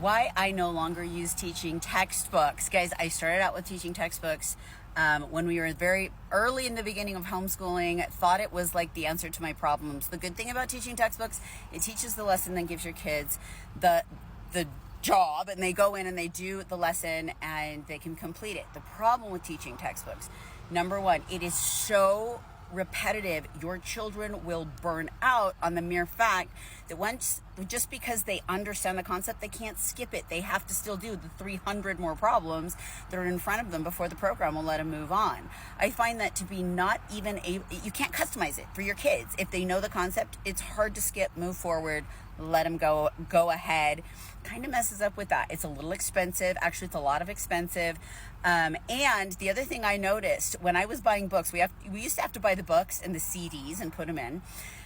why I no longer use teaching textbooks. Guys, I started out with teaching textbooks when we were very early in the beginning of homeschooling. Thought it was like the answer to my problems. The good thing about teaching textbooks, it teaches the lesson, then gives your kids the job, and they go in and they do the lesson and they can complete it. The problem with teaching textbooks, number one, it is so repetitive. Your children will burn out on the mere fact that just because they understand the concept, they can't skip it. They have to still do the 300 more problems that are in front of them before the program will let them move on. I find that to be not even you can't customize it for your kids. If they know the concept, it's hard to skip, move forward, let them go ahead. Kind of messes up with that. It's a little expensive. Actually, it's a lot of expensive. And the other thing I noticed when I was buying books, we used to have to buy the books and the CDs and put them in.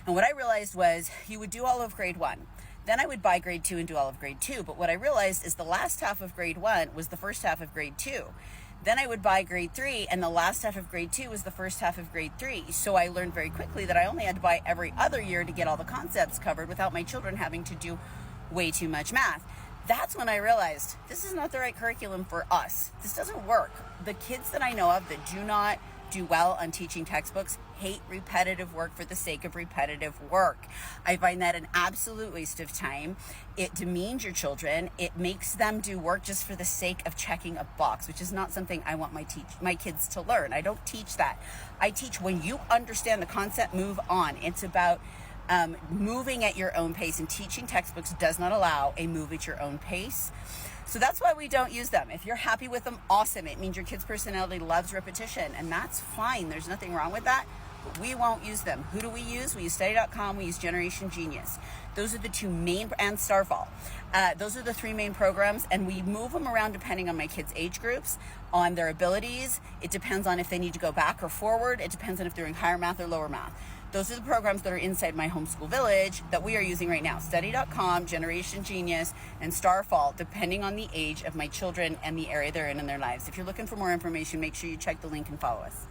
And what I realized was you would do all of grade 1. Then I would buy grade 2 and do all of grade 2. But what I realized is the last half of grade 1 was the first half of grade 2. Then I would buy grade 3, and the last half of grade 2 was the first half of grade 3. So I learned very quickly that I only had to buy every other year to get all the concepts covered without my children having to do way too much math. That's when I realized this is not the right curriculum for us. This doesn't work. The kids that I know of that do not do well on teaching textbooks hate repetitive work for the sake of repetitive work. I find that an absolute waste of time. It demeans your children. It makes them do work just for the sake of checking a box, which is not something I want my kids to learn. I don't teach that. I teach when you understand the concept, move on. It's about moving at your own pace, and teaching textbooks does not allow a move at your own pace. So that's why we don't use them. If you're happy with them, awesome. It means your kid's personality loves repetition, and that's fine. There's nothing wrong with that, but we won't use them. Who do we use? We use study.com, we use Generation Genius. Those are the two main, and Starfall. Those are the three main programs, and we move them around depending on my kids' age groups, on their abilities. It depends on if they need to go back or forward. It depends on if they're in higher math or lower math. Those are the programs that are inside My Homeschool Village that we are using right now. Study.com, Generation Genius, and Starfall, depending on the age of my children and the area they're in their lives. If you're looking for more information, make sure you check the link and follow us.